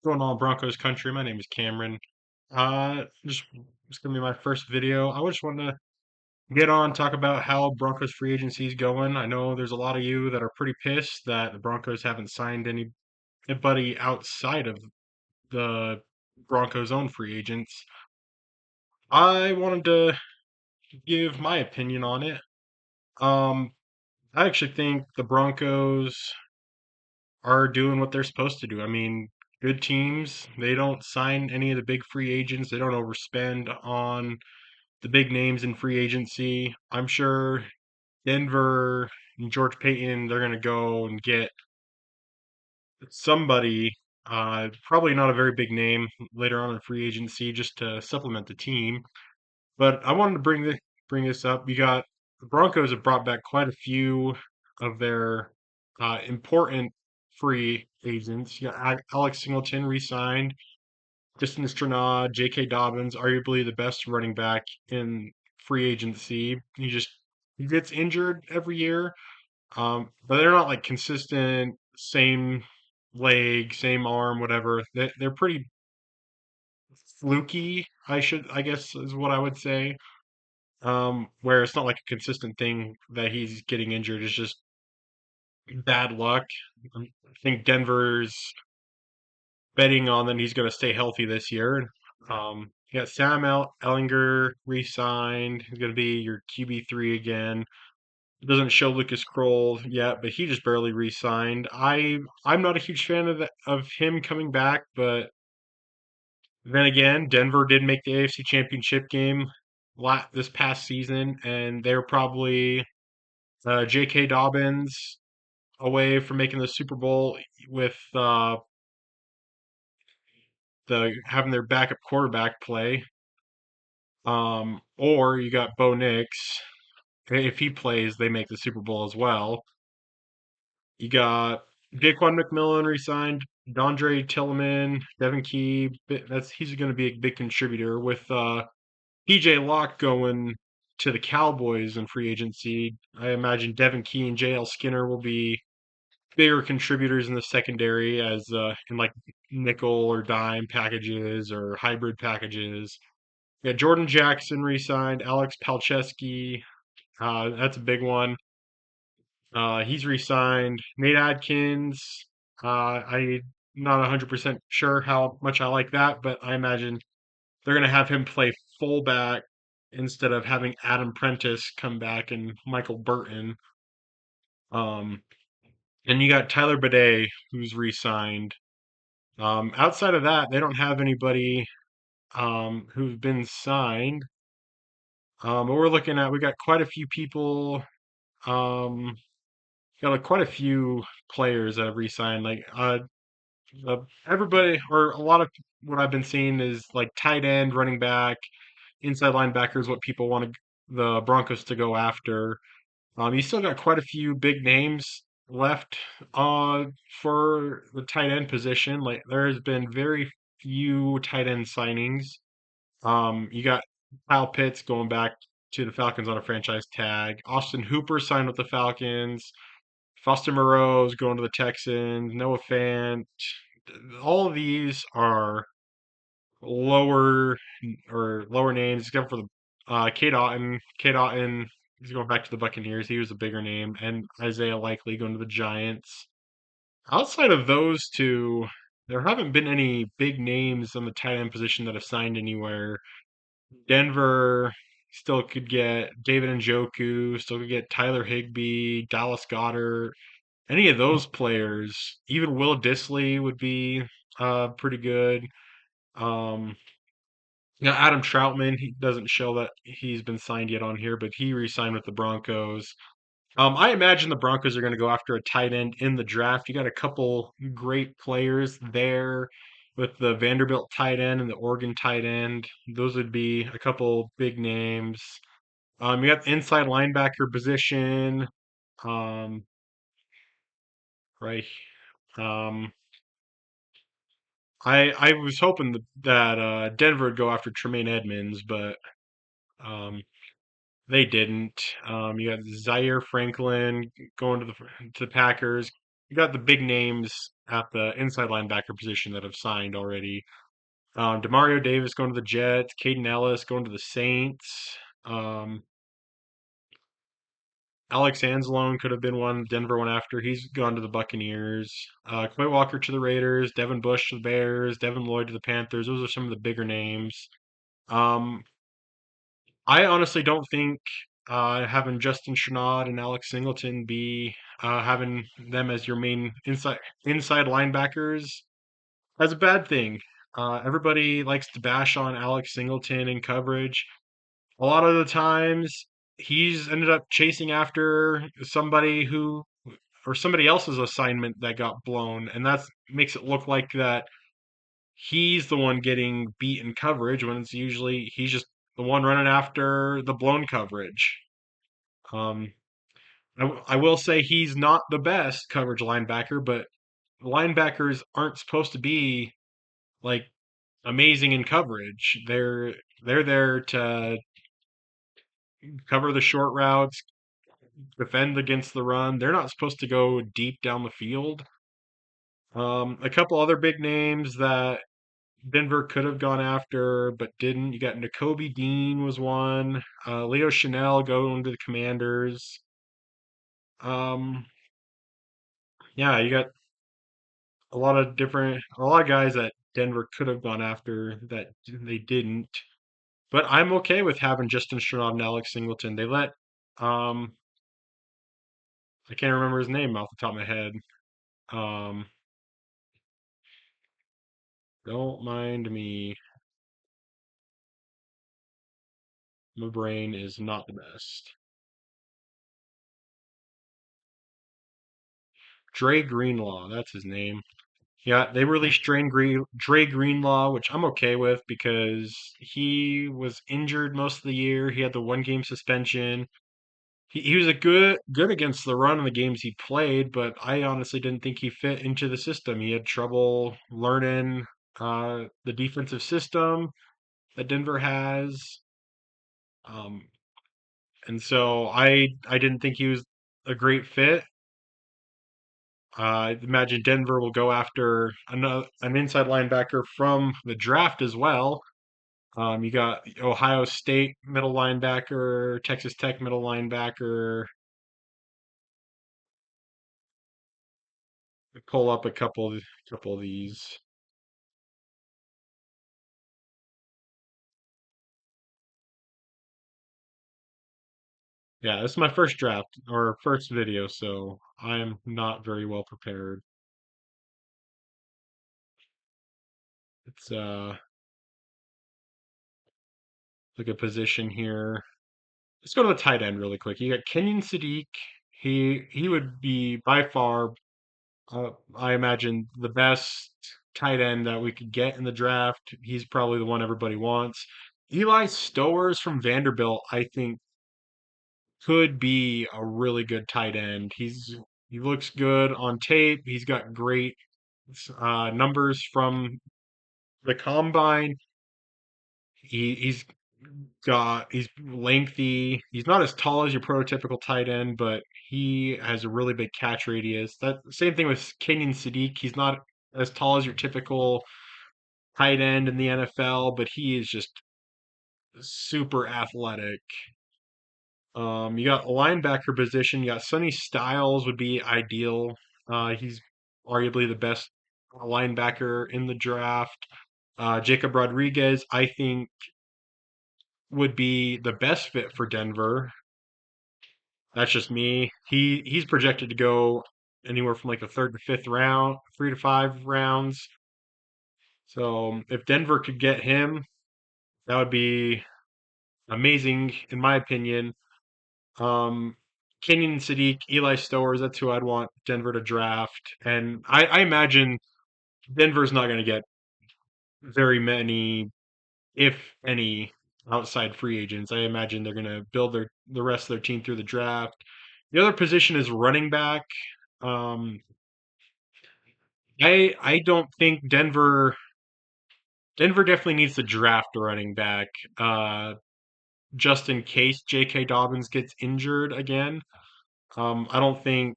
Going on Broncos country. My name is Cameron. Just it's gonna be my first video. I just wanted to get on talk about how Broncos free agency is going. I know there's a lot of you that are pretty pissed that the Broncos haven't signed anybody outside of the Broncos' own free agents. I wanted to give my opinion on it. Um, I actually think the Broncos are doing what they're supposed to do. I mean, good teams, they don't sign any of the big free agents. They don't overspend on the big names in free agency. I'm sure Denver and George Payton, they're going to go and get somebody, probably not a very big name later on in free agency just to supplement the team. But I wanted to bring this up. You got the Broncos have brought back quite a few of their important free agents. You got Alex Singleton re-signed, Justin Strnad, J.K. Dobbins, arguably the best running back in free agency. He gets injured every year, but they're not like consistent, same leg, same arm, whatever. They're pretty fluky. I guess is what I would say. Where it's not like a consistent thing that he's getting injured. It's just bad luck. I think Denver's betting on that he's going to stay healthy this year. You got Ellinger re-signed. He's going to be your QB3 again. It doesn't show Lucas Kroll yet, but he just barely re-signed. I'm not a huge fan of him coming back, but then again, Denver did make the AFC Championship game this past season, and they're probably J.K. Dobbins away from making the Super Bowl with the having their backup quarterback play. Or you got Bo Nix. If he plays, they make the Super Bowl as well. You got Jaquan McMillan re-signed, Dondre Tillman, Devin Key. He's going to be a big contributor with PJ Locke going to the Cowboys in free agency. I imagine Devin Key and JL Skinner will be bigger contributors in the secondary as in like nickel or dime packages or hybrid packages. Yeah, Jordan Jackson re-signed, Alex Palczewski. That's a big one. He's re-signed. Nate Adkins. I'm not 100% sure how much I like that, but I imagine they're going to have him play fullback instead of having Adam Prentice come back and Michael Burton. Um, and you got Tyler Bede, who's re-signed. Outside of that, they don't have anybody who've been signed. But we got quite a few people. Um, got like quite a few players that have re-signed. Everybody or a lot of what I've been seeing is like tight end, running back, inside linebacker is what people want the Broncos to go after. You still got quite a few big names left for the tight end position. Like there has been very few tight end signings. You got Kyle Pitts going back to the Falcons on a franchise tag. Austin Hooper signed with the Falcons. Foster Moreau's going to the Texans. Noah Fant. All of these are lower lower names, except for the Kate Otten. Kate Otten is going back to the Buccaneers. He was a bigger name, and Isaiah Likely going to the Giants. Outside of those two, there haven't been any big names on the tight end position that have signed anywhere. Denver still could get David Njoku, still could get Tyler Higbee, Dallas Goddard, any of those players. Even Will Disley would be pretty good. Um, Adam Troutman, he doesn't show that he's been signed yet on here, but he re-signed with the Broncos. I imagine the Broncos are going to go after a tight end in the draft. You got a couple great players there with the Vanderbilt tight end and the Oregon tight end. Those would be a couple big names. You got the inside linebacker position, um, right? Um, I was hoping that Denver would go after Tremaine Edmonds, but um, they didn't. You got Zaire Franklin going to the Packers. you got the big names at the inside linebacker position that have signed already. Demario Davis going to the Jets, Caden Ellis going to the Saints. Um, Alex Anzalone could have been one. Denver went after. He's gone to the Buccaneers. Quay Walker to the Raiders. Devin Bush to the Bears. Devin Lloyd to the Panthers. Those are some of the bigger names. Um, I honestly don't think having Justin Chenard and Alex Singleton be having them as your main inside linebackers as a bad thing. Everybody likes to bash on Alex Singleton in coverage. A lot of the times, he's ended up chasing after somebody who or somebody else's assignment that got blown, and that makes it look like that he's the one getting beat in coverage when it's usually he's just the one running after the blown coverage. Um, I will say he's not the best coverage linebacker, but linebackers aren't supposed to be like amazing in coverage. They're there to cover the short routes, defend against the run. They're not supposed to go deep down the field. A couple other big names that Denver could have gone after but didn't. You got N'Kobe Dean was one. Leo Chanel going to the Commanders. Um, yeah, you got a lot of guys that Denver could have gone after that they didn't. But I'm okay with having Justin Strnad and Alex Singleton. Um, I can't remember his name off the top of my head. Um, don't mind me. My brain is not the best. Dre Greenlaw, that's his name. Yeah, they released Dre Greenlaw, which I'm okay with because he was injured most of the year. He had the 1 game suspension. He was a good against the run in the games he played, but I honestly didn't think he fit into the system. He had trouble learning the defensive system that Denver has. Um, and so I didn't think he was a great fit. I imagine Denver will go after an inside linebacker from the draft as well. You got Ohio State middle linebacker, Texas Tech middle linebacker. Pull up a couple of these. Yeah, this is my first draft or first video, so I'm not very well prepared. It's like a position here. Let's go to the tight end really quick. You got Kenyon Sadiq. He would be by far I imagine the best tight end that we could get in the draft. He's probably the one everybody wants. Eli Stowers from Vanderbilt, I think, could be a really good tight end. He looks good on tape. He's got great numbers from the combine. He's he's lengthy. He's not as tall as your prototypical tight end, but he has a really big catch radius. That same thing with Kenyon Sadiq. He's not as tall as your typical tight end in the NFL, but he is just super athletic. You got a linebacker position. You got Sonny Styles would be ideal. He's arguably the best linebacker in the draft. Jacob Rodriguez, I think, would be the best fit for Denver. That's just me. He's projected to go anywhere from like the third to fifth round, 3 to 5 rounds. So if Denver could get him, that would be amazing in my opinion. Um, Kenyon Sadiq, Eli Stowers, that's who I'd want Denver to draft. And I imagine Denver's not going to get very many, if any, outside free agents. I imagine they're going to build the rest of their team through the draft. The other position is running back. Um, I don't think Denver definitely needs to draft a running back just in case J.K. Dobbins gets injured again. I don't think.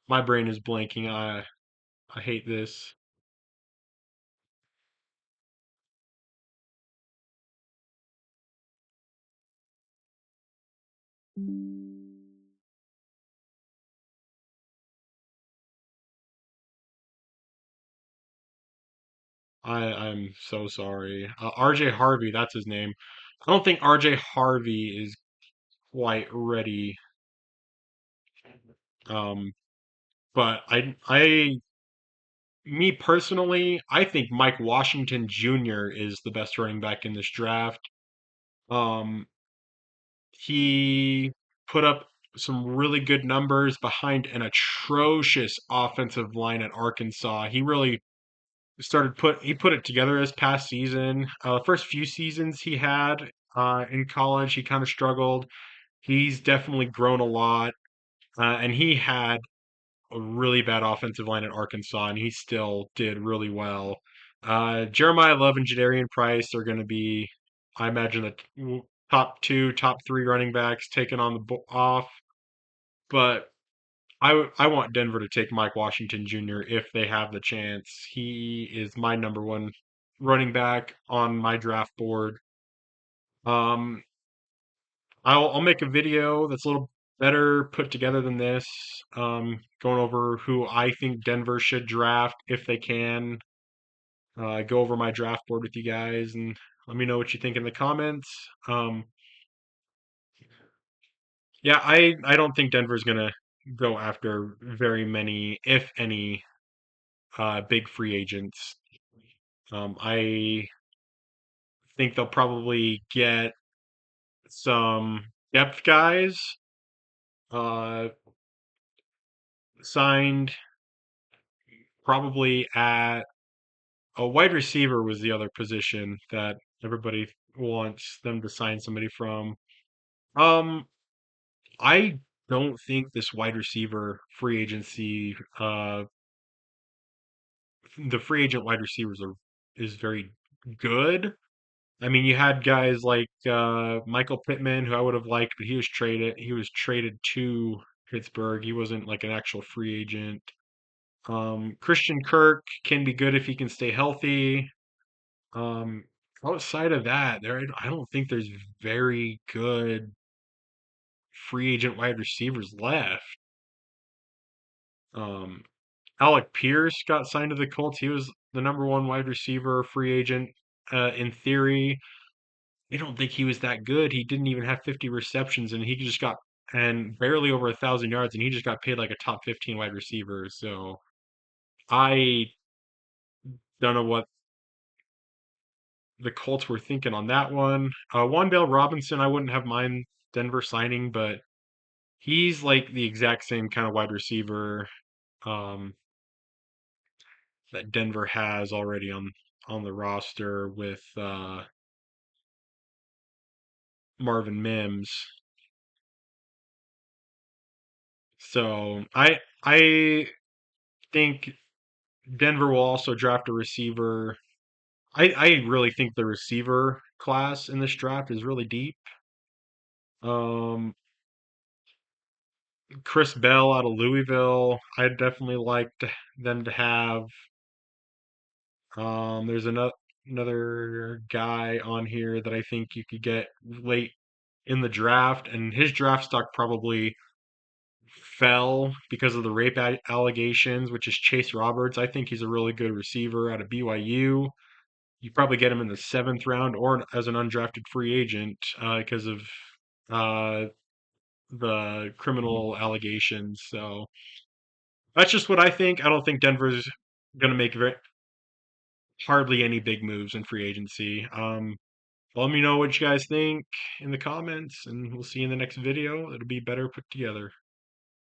My brain is blanking. I hate this. I'm so sorry. RJ Harvey, that's his name. I don't think RJ Harvey is quite ready. Um, but me personally, I think Mike Washington Jr. is the best running back in this draft. Um, he put up some really good numbers behind an atrocious offensive line at Arkansas. He put it together this past season. The first few seasons he had in college, he kind of struggled. He's definitely grown a lot, and he had a really bad offensive line at Arkansas, and he still did really well. Jeremiah Love and Jadarian Price are going to be, I imagine, the top two, top three running backs taken on the off. But I want Denver to take Mike Washington Jr. if they have the chance. He is my number one running back on my draft board. Um, I'll make a video that's a little better put together than this, going over who I think Denver should draft if they can. Go over my draft board with you guys and let me know what you think in the comments. Yeah, I don't think Denver's gonna go after very many, if any, big free agents. I think they'll probably get some depth guys uh, signed, probably at a wide receiver was the other position that everybody wants them to sign somebody from. Um, I don't think this wide receiver free agency, the free agent wide receivers is very good. I mean, you had guys like Michael Pittman, who I would have liked, but he was traded. He was traded to Pittsburgh. He wasn't like an actual free agent. Christian Kirk can be good if he can stay healthy. Um, Outside of that, I don't think there's very good free agent wide receivers left. Um, Alec Pierce got signed to the Colts. He was the number one wide receiver free agent in theory. I don't think he was that good. He didn't even have 50 receptions, and he just got and barely over 1,000 yards, and he just got paid like a top 15 wide receiver. So I don't know what the Colts were thinking on that one. Wan'Dale Robinson, I wouldn't have mind Denver signing, but he's like the exact same kind of wide receiver um, that Denver has already on the roster with Marvin Mims. So I think Denver will also draft a receiver. I really think the receiver class in this draft is really deep. Um, Chris Bell out of Louisville, I'd definitely like them to have. There's another guy on here that I think you could get late in the draft, and his draft stock probably fell because of the rape allegations, which is Chase Roberts. I think he's a really good receiver out of BYU. You probably get him in the seventh round or as an undrafted free agent because of uh, the criminal allegations. So that's just what I think. I don't think Denver's going to make hardly any big moves in free agency. Let me know what you guys think in the comments, and we'll see you in the next video. It'll be better put together.